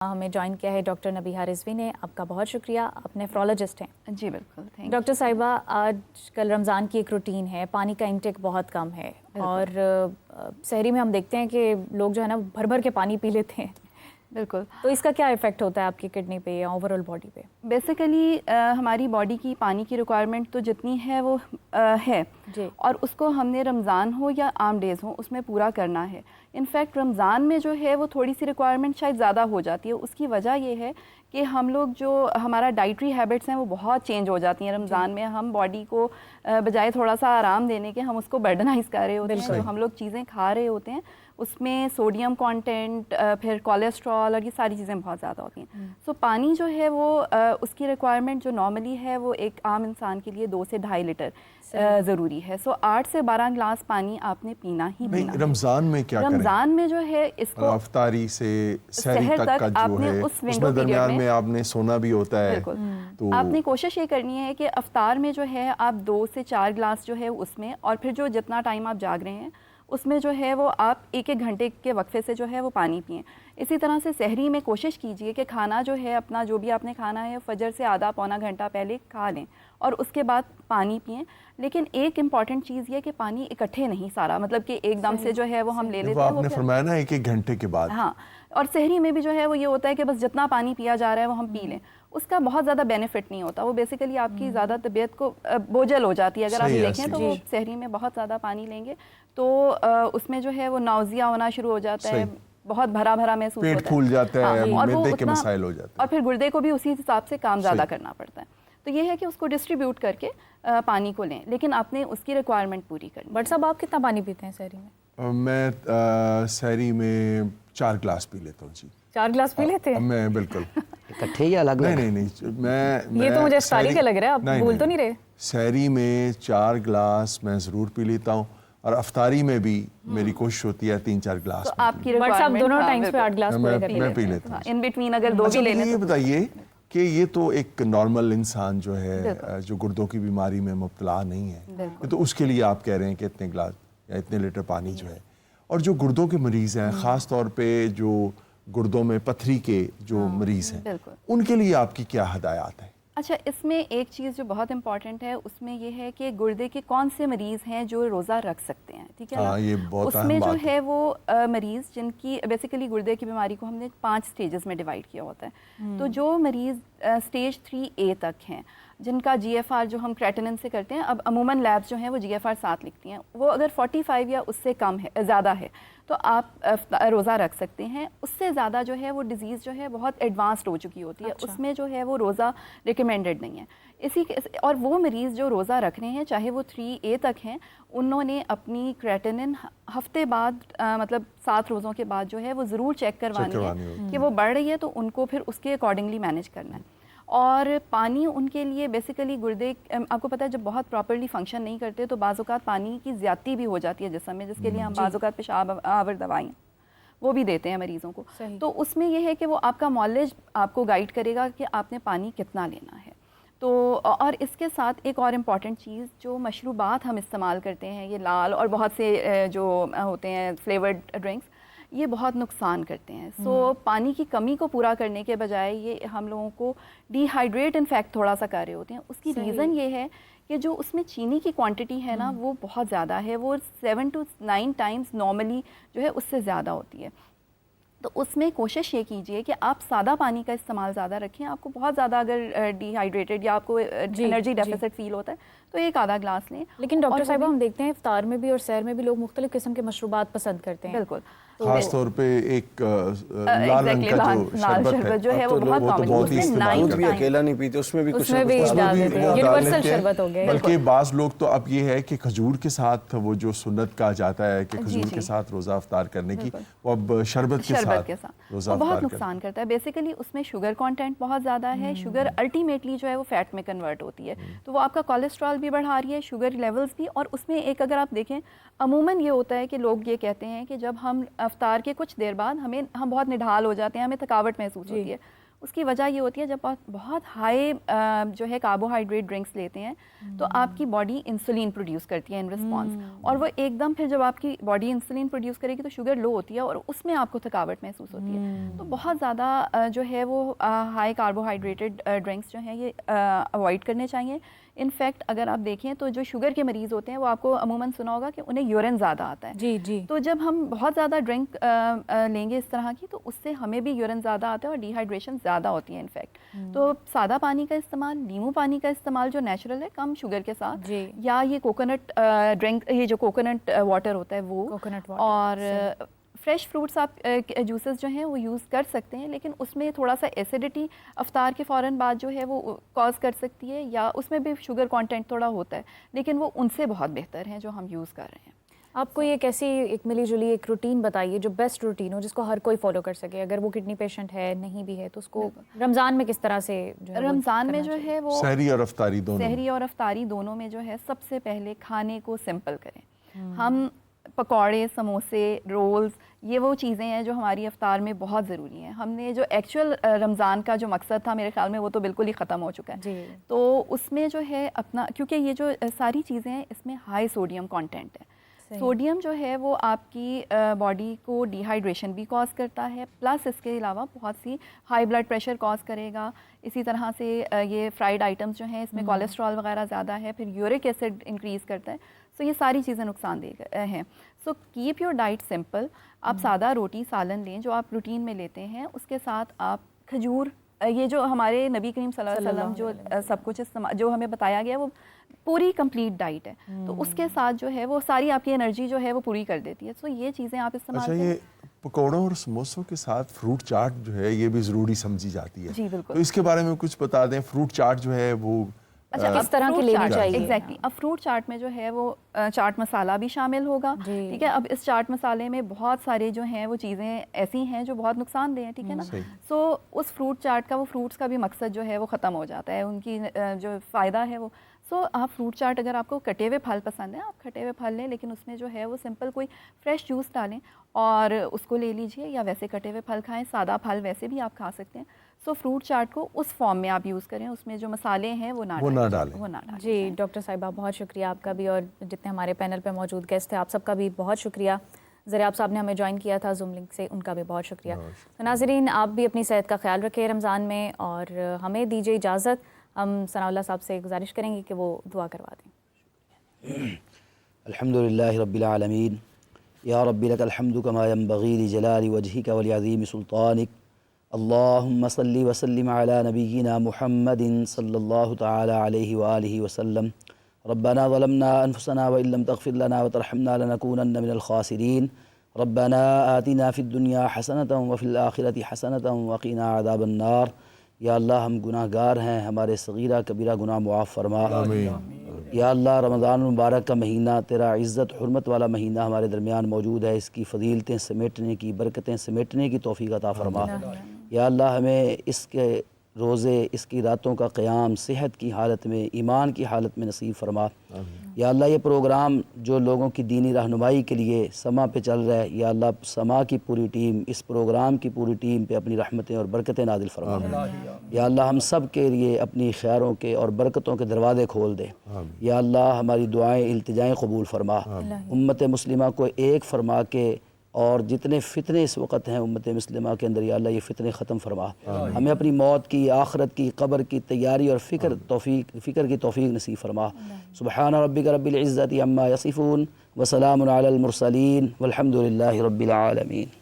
ہمیں جوائن کیا ہے ڈاکٹر نبیہہ رضوی نے. آپ کا بہت شکریہ. آپ نیفرولوجسٹ ہیں. جی بالکل. ڈاکٹر صاحبہ، آج کل رمضان کی ایک روٹین ہے، پانی کا انٹیک بہت کم ہے اور سحری میں ہم دیکھتے ہیں کہ لوگ جو ہے نا بھر بھر کے پانی پی لیتے ہیں. بالکل. تو اس کا کیا ایفیکٹ ہوتا ہے آپ کی کڈنی پہ یا اوور آل باڈی پہ؟ بیسیکلی ہماری باڈی کی پانی کی ریکوائرمنٹ تو جتنی ہے وہ ہے جی. اور اس کو ہم نے رمضان ہو یا عام ڈیز ہوں اس میں پورا کرنا ہے. انفیکٹ رمضان میں جو ہے وہ تھوڑی سی ریکوائرمنٹ شاید زیادہ ہو جاتی ہے. اس کی وجہ یہ ہے کہ ہم لوگ جو ہمارا ڈائٹری ہیبٹس ہیں وہ بہت چینج ہو جاتی ہیں رمضان میں. ہم باڈی کو بجائے تھوڑا سا آرام دینے کے ہم اس کو برڈنائز کر رہے ہوتے ہیں. جو ہم لوگ چیزیں کھا رہے ہوتے ہیں اس میں سوڈیم کانٹینٹ، پھر کولیسٹرول اور یہ ساری چیزیں بہت زیادہ ہوتی ہیں. سو پانی جو ہے وہ اس کی ریکوائرمنٹ جو نارملی ہے وہ ایک عام انسان کے لیے 2 سے 2.5 لیٹر ضروری ہے. سو 8 سے 12 گلاس پانی آپ نے پینا ہی پینا ہے. رمضان میں کیا کریں؟ رمضان میں جو ہے اس کو افطاری سے سحری تک کا جو ہے اس میں درمیان میں آپ نے سونا بھی ہوتا ہے. تو آپ نے کوشش یہ کرنی ہے کہ افطار میں جو ہے آپ 2 سے 4 گلاس جو ہے اس میں، اور پھر جو جتنا ٹائم آپ جاگ رہے ہیں اس میں جو ہے وہ آپ 1-1 گھنٹے کے وقفے سے جو ہے وہ پانی پئیں. اسی طرح سے سحری میں کوشش کیجئے کہ کھانا جو ہے اپنا جو بھی آپ نے کھانا ہے فجر سے آدھا پونا گھنٹہ پہلے کھا لیں اور اس کے بعد پانی پئیں. لیکن ایک امپورٹنٹ چیز یہ کہ پانی اکٹھے نہیں سارا، مطلب کہ ایک دم سے جو ہے وہ ہم لے لیتے ہیں. آپ نے فرمایا نا 1-1 گھنٹے کے بعد. ہاں، اور سحری میں بھی جو ہے وہ یہ ہوتا ہے کہ بس جتنا پانی پیا جا رہا ہے وہ ہم پی لیں. اس کا بہت زیادہ بینیفٹ نہیں ہوتا. وہ بیسیکلی آپ کی زیادہ طبیعت کو بوجھل ہو جاتی ہے. اگر آپ دیکھیں تو وہ سحری میں بہت زیادہ پانی لیں گے تو اس میں جو ہے وہ ناؤزیا ہونا شروع ہو جاتا ہے، بہت بھرا بھرا محسوس ہوتا ہے، پیٹ پھول جاتا ہے، معدے کے مسائل ہو جاتے ہیں، اور پھر گردے کو بھی اسی حساب سے کام زیادہ کرنا پڑتا ہے. تو یہ ہے کہ اس کو ڈسٹریبیوٹ کر کے پانی کو لیں، لیکن آپ نے اس کی ریکوائرمنٹ پوری کرنی. بٹ صاحب آپ کتنا پانی پیتے ہیں سحری میں؟ میں سحری میں 4 گلاس پی لیتا ہوں. جی 4 گلاس پی لیتے ہیں؟ میں بالکل اکٹھے یا الگ؟ نہیں میں یہ تو مجھے افطاری کے لگ رہا ہے، آپ بھول تو نہیں رہے؟ سحری میں 4 گلاس میں ضرور پی لیتا ہوں اور افطاری میں بھی میری کوشش ہوتی ہے 3-4 گلاس. تو آپ کی بٹ صاحب دونوں ٹائمز پہ 8 گلاس پورے کر میں پی لیتا ہوں. ان بٹوین اگر 2 بھی لینے. یہ بتائیے کہ یہ تو ایک نارمل انسان جو ہے جو گردوں کی بیماری میں مبتلا نہیں ہے، تو اس کے لیے آپ کہہ رہے ہیں کہ اتنے گلاس یا اتنے لیٹر پانی جو ہے. اور جو گردوں کے مریض ہیں، خاص طور پہ جو گردوں میں پتھری کے جو مریض ہیں، ان کے لیے آپ کی کیا ہدایات ہیں؟ اچھا، اس میں ایک چیز جو بہت امپورٹنٹ ہے اس میں یہ ہے کہ گردے کے کون سے مریض ہیں جو روزہ رکھ سکتے ہیں. ٹھیک ہے نا؟ یہ بہت اس میں جو ہے وہ مریض جن کی بیسیکلی گردے کی بیماری کو ہم نے 5 سٹیجز میں ڈیوائڈ کیا ہوتا ہے. تو جو مریض سٹیج 3A تک ہیں، جن کا GFR جو ہم کریٹنن سے کرتے ہیں، اب عموماً لیبس جو ہیں وہ GFR 7 لکھتی ہیں، وہ اگر 45 یا اس سے کم ہے، زیادہ ہے، تو آپ روزہ رکھ سکتے ہیں. اس سے زیادہ جو ہے وہ ڈیزیز جو ہے بہت ایڈوانسڈ ہو چکی ہوتی ہے. اس میں جو ہے وہ روزہ ریکمینڈڈ نہیں ہے. اور وہ مریض جو روزہ رکھ رہے ہیں چاہے وہ 3A تک ہیں، انہوں نے اپنی کریٹنن ہفتے بعد مطلب 7 روزوں کے بعد جو ہے وہ ضرور چیک کروانی ہے کہ وہ بڑھ رہی ہے، تو ان کو پھر اس کے اکارڈنگلی مینیج کرنا ہے. اور پانی ان کے لیے بیسیکلی گردے آپ کو پتہ ہے جب بہت پراپرلی فنکشن نہیں کرتے تو بعض اوقات پانی کی زیادتی بھی ہو جاتی ہے جسم میں، جس کے لیے ہم بعض اوقات پیشاب آور دوائیں وہ بھی دیتے ہیں مریضوں کو. تو اس میں یہ ہے کہ وہ آپ کا معالج آپ کو گائیڈ کرے گا کہ آپ نے پانی کتنا لینا ہے. تو اور اس کے ساتھ ایک اور امپورٹنٹ چیز، جو مشروبات ہم استعمال کرتے ہیں، یہ لال اور بہت سے جو ہوتے ہیں فلیورڈ ڈرنکس، یہ بہت نقصان کرتے ہیں. سو پانی کی کمی کو پورا کرنے کے بجائے یہ ہم لوگوں کو ڈی ہائیڈریٹ انفیکٹ تھوڑا سا کر رہے ہوتے ہیں. اس کی ریزن یہ ہے کہ جو اس میں چینی کی کوانٹٹی ہے نا وہ بہت زیادہ ہے. وہ 7 to 9 ٹائمز نارملی جو ہے اس سے زیادہ ہوتی ہے. تو اس میں کوشش یہ کیجئے کہ آپ سادہ پانی کا استعمال زیادہ رکھیں. آپ کو بہت زیادہ اگر ڈی ہائیڈریٹڈ یا آپ کو انرجی ڈیفیسٹ فیل ہوتا ہے تو 1-آدھا گلاس لیں. لیکن ڈاکٹر صاحبہ ہم دیکھتے ہیں افطار میں بھی اور سحر میں بھی لوگ مختلف قسم کے مشروبات پسند کرتے ہیں. بالکل، خاص طور پہ ایک لال رنگ کا جو شربت جو ہے وہ بہت بہت ہی استعمال دودھ بھی اکیلا نہیں پیتے، اس میں بھی کچھ یونیورسل شربت ہو گیا. بلکہ بعض لوگ تو اب یہ ہے کہ کھجور کے ساتھ وہ جو سنت کہا جاتا ہے کہ کھجور کے ساتھ روزہ افطار کرنے کی، وہ اب شربت کے ساتھ روزہ افطار بہت نقصان کرتا ہے. بیسیکلی اس میں شوگر کانٹینٹ بہت زیادہ ہے. شوگر الٹیمیٹلی جو ہے وہ فیٹ میں کنورٹ ہوتی ہے، تو وہ آپ کا کولیسٹرول بھی بڑھا رہی ہے، شوگر لیولز بھی. اور اس میں ایک اگر آپ دیکھیں عموماً یہ ہوتا ہے کہ لوگ یہ کہتے ہیں کہ جب ہم افطار کے کچھ دیر بعد ہم بہت نڈھال ہو جاتے ہیں، ہمیں تھکاوٹ محسوس ہوتی ہے. اس کی وجہ یہ ہوتی ہے جب آپ بہت ہائی جو ہے کاربوہائیڈریٹ ڈرنکس لیتے ہیں تو آپ کی باڈی انسولین پروڈیوس کرتی ہے ان رسپانس, اور وہ ایک دم پھر جب آپ کی باڈی انسولین پروڈیوس کرے گی تو شوگر لو ہوتی ہے اور اس میں آپ کو تھکاوٹ محسوس ہوتی ہے. تو بہت زیادہ جو ہے وہ ہائی کاربوہائیڈریٹڈ ڈرنکس جو ہیں یہ اوائڈ کرنے چاہیے. انفیکٹ اگر آپ دیکھیں تو جو شوگر کے مریض ہوتے ہیں وہ آپ کو عموماً سنا ہوگا کہ انہیں یورین زیادہ آتا ہے. جی جی. تو جب ہم بہت زیادہ ڈرنک لیں گے اس طرح کی تو اس سے ہمیں بھی یورین زیادہ آتا ہے اور ڈی ہائیڈریشن زیادہ ہوتی ہے انفیکٹ. تو سادہ پانی کا استعمال, نیمبو پانی کا استعمال جو نیچرل ہے کم شوگر کے ساتھ, جی. یا یہ کوکونٹ ڈرنک, یہ جو کوکونٹ واٹر ہوتا ہے وہ, کوکونٹ واٹر, اور فریش فروٹس آپ جوسز جو ہیں وہ یوز کر سکتے ہیں, لیکن اس میں تھوڑا سا ایسیڈیٹی افطار کے فوراً بعد جو ہے وہ کاز کر سکتی ہے, یا اس میں بھی شوگر کانٹینٹ تھوڑا ہوتا ہے, لیکن وہ ان سے بہت بہتر ہیں جو ہم یوز کر رہے ہیں. آپ کو یہ کیسی ایک ملی جلی ایک روٹین بتائیے جو بیسٹ روٹین ہو جس کو ہر کوئی فالو کر سکے, اگر وہ کڈنی پیشنٹ ہے نہیں بھی ہے تو اس کو رمضان میں کس طرح سے رمضان میں جو ہے وہ سحری اور افطاری دونوں, سحری اور افطاری دونوں میں جو ہے سب سے پہلے کھانے کو سمپل کریں. ہم پکوڑے, سموسے, رولز, یہ وہ چیزیں ہیں جو ہماری افطار میں بہت ضروری ہیں. ہم نے جو ایکچوئل رمضان کا جو مقصد تھا میرے خیال میں وہ تو بالکل ہی ختم ہو چکا ہے. جی. تو اس میں جو ہے اپنا, کیونکہ یہ جو ساری چیزیں ہیں اس میں ہائی سوڈیم کانٹینٹ ہے. سوڈیم جو ہے وہ آپ کی باڈی کو ڈی ہائیڈریشن بھی کاز کرتا ہے, پلس اس کے علاوہ بہت سی ہائی بلڈ پریشر کاز کرے گا. اسی طرح سے یہ فرائیڈ آئٹمس جو ہیں اس میں کولیسٹرول وغیرہ زیادہ ہے, پھر یورک ایسڈ انکریز کرتا ہے. سو یہ ساری چیزیں نقصان دہ ہیں. So keep your diet simple. آپ سادہ روٹی سالن لیں جو آپ روٹین میں لیتے ہیں, اس کے ساتھ آپ کھجور, یہ جو ہمارے نبی کریم صلی اللہ علیہ وسلم جو سب کچھ جو ہمیں بتایا گیا وہ پوری کمپلیٹ ڈائٹ ہے, تو اس کے ساتھ جو ہے وہ ساری آپ کی انرجی جو ہے وہ پوری کر دیتی ہے. سو یہ چیزیں آپ استعمال کریں. یہ پکوڑوں اور سموسوں کے ساتھ فروٹ چاٹ جو ہے یہ بھی ضروری سمجھی جاتی ہے. جی بالکل. تو اس کے بارے میں کچھ بتا دیں. فروٹ چاٹ جو ہے وہ کس طرح کی لینی چاہیے؟ ایگزیکٹلی. اب فروٹ چاٹ میں جو ہے وہ چاٹ مسالہ بھی شامل ہوگا. ٹھیک ہے. اب اس چاٹ مسالے میں بہت سارے جو ہیں وہ چیزیں ایسی ہیں جو بہت نقصان دہ ہیں. ٹھیک ہے نا. سو اس فروٹ چاٹ کا, وہ فروٹس کا بھی مقصد جو ہے وہ ختم ہو جاتا ہے, ان کی جو فائدہ ہے وہ. سو آپ فروٹ چاٹ, اگر آپ کو کٹے ہوئے پھل پسند ہیں آپ کٹے ہوئے پھل لیں, لیکن اس میں جو ہے وہ سمپل کوئی فریش جوس ڈالیں اور اس کو لے لیجئے, یا ویسے کٹے ہوئے پھل کھائیں. سادہ پھل ویسے بھی آپ کھا سکتے ہیں. سو فروٹ چاٹ کو اس فارم میں آپ یوز کریں, اس میں جو مسالے ہیں وہ نہ ڈالیں. جی ڈاکٹر صاحبہ بہت شکریہ آپ کا بھی, اور جتنے ہمارے پینل پہ موجود گیسٹ تھے آپ سب کا بھی بہت شکریہ. زریاب صاحب نے ہمیں جوائن کیا تھا زوم لنک سے, ان کا بھی بہت شکریہ. ناظرین آپ بھی اپنی صحت کا خیال رکھیں رمضان میں, اور ہمیں دیجیے اجازت. ہم ثناء اللہ صاحب سے گزارش کریں گے کہ وہ دعا کروا دیں. الحمدللہ رب العالمین. یا رب لک الحمد کما ینبغی لجلال وجہک ولعظیم سلطانک. اللہم صلی وسلم علی نبینا محمد صلی اللہ تعالی علیہ وآلہ وسلم. ربنا ظلمنا انفسنا وان لم تغفر لنا وترحمنا لنکونن من الخاسرین. ربنا آتنا فی الدنیا حسنۃ وفی الآخرۃ حسنۃ وقنا عذاب النار. یا اللہ ہم گناہ گار ہیں, ہمارے صغیرہ کبیرہ گناہ معاف فرما. یا اللہ رمضان المبارک کا مہینہ تیرا عزت حرمت والا مہینہ ہمارے درمیان موجود ہے, اس کی فضیلتیں سمیٹنے کی, برکتیں سمیٹنے کی توفیق عطا فرما. یا اللہ ہمیں اس کے روزے, اس کی راتوں کا قیام صحت کی حالت میں, ایمان کی حالت میں نصیب فرما. یا اللہ یہ پروگرام جو لوگوں کی دینی رہنمائی کے لیے سما پہ چل رہا ہے, یا اللہ سما کی پوری ٹیم, اس پروگرام کی پوری ٹیم پہ اپنی رحمتیں اور برکتیں نازل فرما. یا اللہ ہم سب کے لیے اپنی خیروں کے اور برکتوں کے دروازے کھول دے. یا اللہ ہماری دعائیں التجائیں قبول فرما. امت مسلمہ کو ایک فرما کے, اور جتنے فتنے اس وقت ہیں امت مسلمہ کے اندر, یا اللہ یہ فتنے ختم فرما. ہمیں اپنی موت کی, آخرت کی, قبر کی تیاری اور فکر کی توفیق نصیب فرما. سبحان ربک رب العزت عما یصفون وسلام علی المرسلین والحمد للہ رب العالمین.